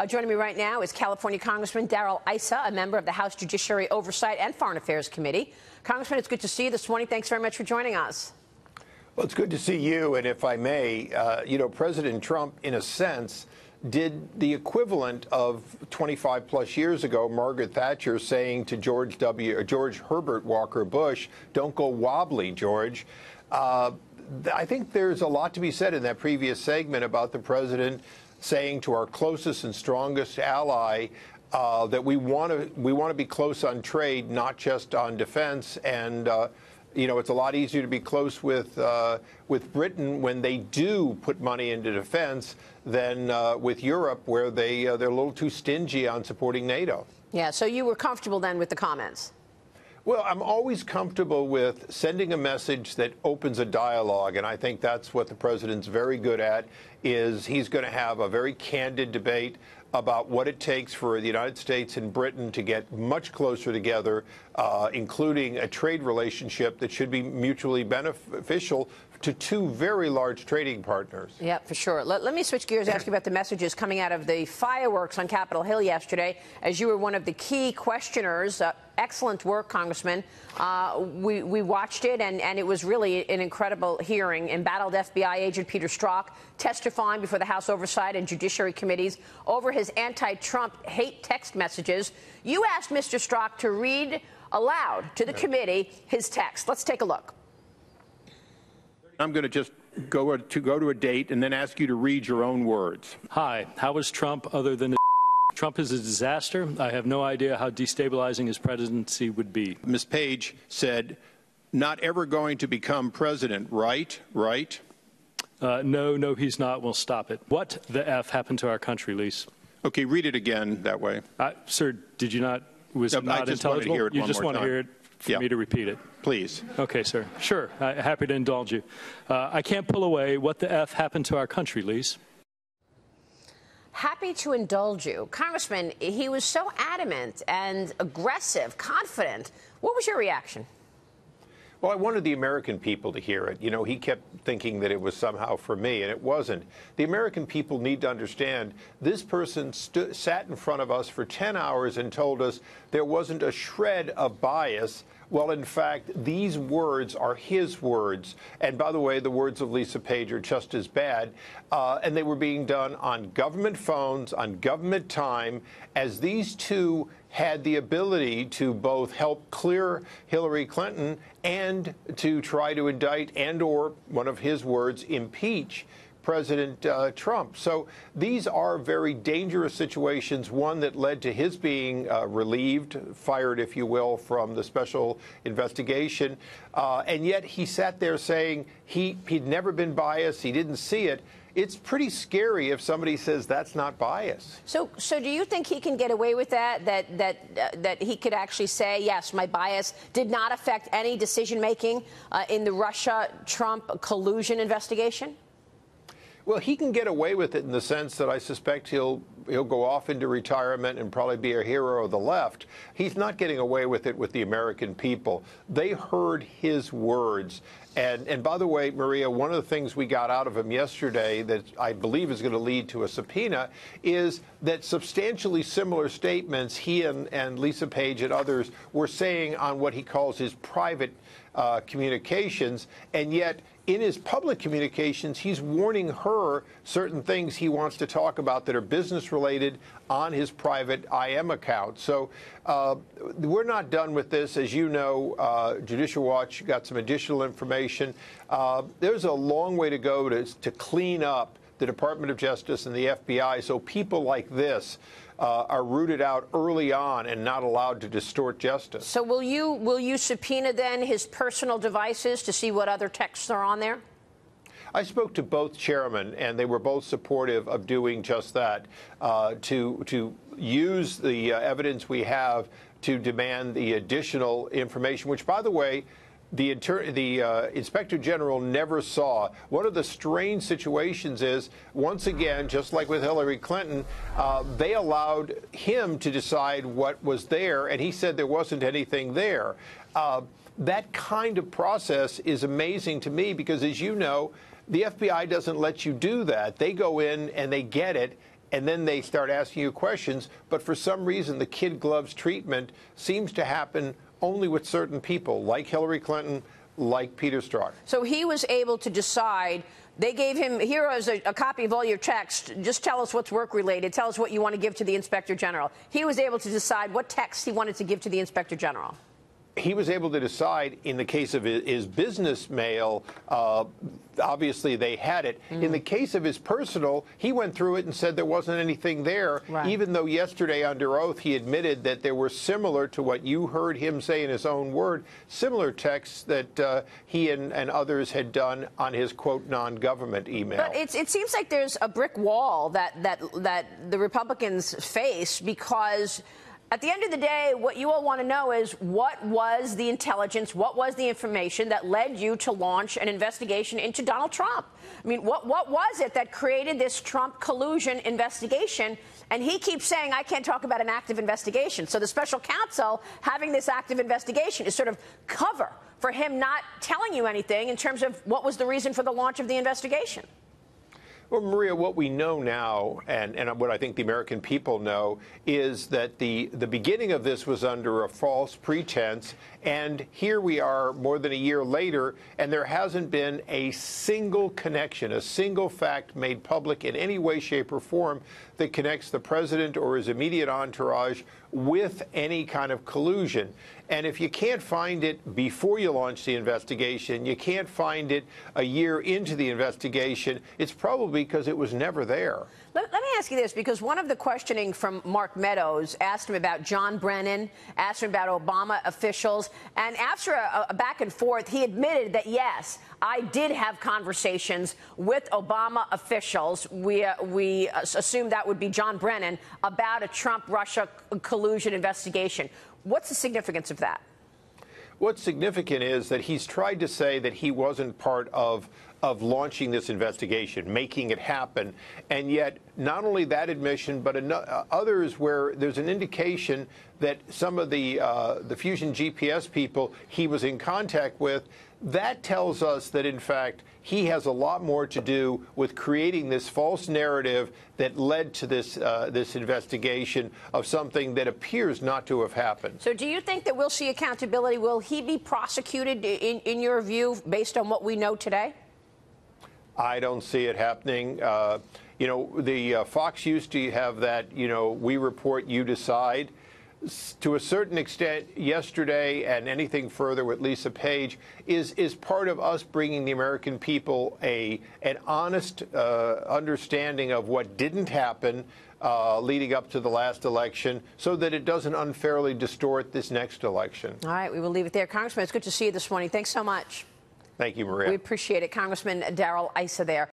Joining me right now is California Congressman Darrell Issa, a member of the House Judiciary Oversight and Foreign Affairs Committee. Congressman, it's good to see you this morning. Thanks very much for joining us. Well, it's good to see you. And if I may, President Trump, in a sense, did the equivalent of 25 plus years ago, Margaret Thatcher saying to George Herbert Walker Bush, "Don't go wobbly, George." I think there's a lot to be said in that previous segment about the president saying to our closest and strongest ally that we want to be close on trade, not just on defense. And it's a lot easier to be close with Britain when they do put money into defense than with Europe, where they're a little too stingy on supporting NATO. Yeah. So you were comfortable then with the comments? Well, I'm always comfortable with sending a message that opens a dialogue, and I think that's what the president's very good at, is he's going to have a very candid debate about what it takes for the United States and Britain to get much closer together, including a trade relationship that should be mutually beneficial to two very large trading partners. Yeah, for sure. Let me switch gears, ask you about the messages coming out of the fireworks on Capitol Hill yesterday, as you were one of the key questioners. Excellent work, Congressman. We watched it, and it was really an incredible hearing. Embattled FBI agent Peter Strzok testifying before the House Oversight and Judiciary Committees over his anti-Trump hate text messages. You asked Mr. Strzok to read aloud to the committee his text. Let's take a look. I'm going to just go to a date and then ask you to read your own words. Hi, how is Trump other than Trump is a disaster? I have no idea how destabilizing his presidency would be. Ms. Page said, not ever going to become president, right? Right? No, he's not. We'll stop it. What the F happened to our country, Lise? Okay, read it again that way. Sir, did you not? Was it not intelligible? You just want to hear it for me to repeat it? Please. Okay, sir. Sure. Happy to indulge you. I can't pull away. What the F happened to our country, Lise? Happy to indulge you. Congressman, he was so adamant and aggressive, confident. What was your reaction? Well, I wanted the American people to hear it. He kept thinking that it was somehow for me, and it wasn't. The American people need to understand this person sat in front of us for 10 hours and told us there wasn't a shred of bias. Well, in fact, these words are his words. And by the way, the words of Lisa Page are just as bad. And they were being done on government phones, on government time, as these two had the ability to both help clear Hillary Clinton and to try to indict and, or one of his words, impeach President Trump. So these are very dangerous situations, one that led to his being relieved, fired, if you will, from the special investigation. And yet he sat there saying he'd never been biased. He didn't see it. It's pretty scary if somebody says that's not bias. So do you think he can get away with that? That he could actually say, yes, my bias did not affect any decision making in the Russia-Trump collusion investigation? Well, he can get away with it in the sense that I suspect he'll go off into retirement and probably be a hero of the left. He's not getting away with it with the American people. They heard his words. And by the way, Maria, one of the things we got out of him yesterday that I believe is going to lead to a subpoena is that substantially similar statements he and Lisa Page and others were saying on what he calls his private communications, and yet in his public communications, he's warning her certain things he wants to talk about that are business related on his private IM account. So we're not done with this. As you know, Judicial Watch got some additional information. There's a long way to go to clean up the Department of Justice and the FBI so people like this are rooted out early on and not allowed to distort justice. So will you subpoena then his personal devices to see what other texts are on there? I spoke to both chairmen, and they were both supportive of doing just that, to use the evidence we have to demand the additional information, which, by the way, the Inspector General never saw. One of the strange situations is, once again, just like with Hillary Clinton, they allowed him to decide what was there, and he said there wasn't anything there. That kind of process is amazing to me because, as you know, the FBI doesn't let you do that. They go in and they get it, and then they start asking you questions. But for some reason, the kid gloves treatment seems to happen only with certain people, like Hillary Clinton, like Peter Strzok. So he was able to decide. They gave him, here is a copy of all your text. Just tell us what's work-related. Tell us what you want to give to the Inspector General. He was able to decide what text he wanted to give to the Inspector General. He was able to decide in the case of his business mail, obviously they had it. In the case of his personal, he went through it and said there wasn't anything there, even though yesterday under oath he admitted that there were similar to what you heard him say in his own word, similar texts that he and others had done on his, quote, non-government email. But it seems like there's a brick wall that the Republicans face, because at the end of the day, what you all want to know is what was the intelligence, what was the information that led you to launch an investigation into Donald Trump? I mean, what was it that created this Trump collusion investigation? And he keeps saying, I can't talk about an active investigation. So the special counsel having this active investigation is sort of cover for him not telling you anything in terms of what was the reason for the launch of the investigation. Well, Maria, what we know now, and what I think the American people know, is that the beginning of this was under a false pretense, and here we are more than a year later, and there hasn't been a single connection, a single fact made public in any way, shape, or form that connects the president or his immediate entourage with any kind of collusion. And if you can't find it before you launch the investigation, you can't find it a year into the investigation, it's probably because it was never there. Let me ask you this, because one of the questioning from Mark Meadows asked him about John Brennan, asked him about Obama officials, and after a back and forth, he admitted that, yes, I did have conversations with Obama officials. We assumed that would be John Brennan, about a Trump-Russia collusion investigation. What's the significance of that? What's significant is that he's tried to say that he wasn't part of launching this investigation, making it happen, and yet not only that admission, but others where there's an indication that some of the Fusion GPS people he was in contact with, that tells us that, in fact, he has a lot more to do with creating this false narrative that led to this this investigation of something that appears not to have happened. So do you think that we'll see accountability? Will he be prosecuted, in your view, based on what we know today? I don't see it happening. You know, the Fox used to have that, you know, we report, you decide. To a certain extent, yesterday and anything further with Lisa Page is part of us bringing the American people an honest understanding of what didn't happen leading up to the last election, so that it doesn't unfairly distort this next election. All right, we will leave it there. Congressman, it's good to see you this morning. Thanks so much. Thank you, Maria. We appreciate it. Congressman Darrell Issa there.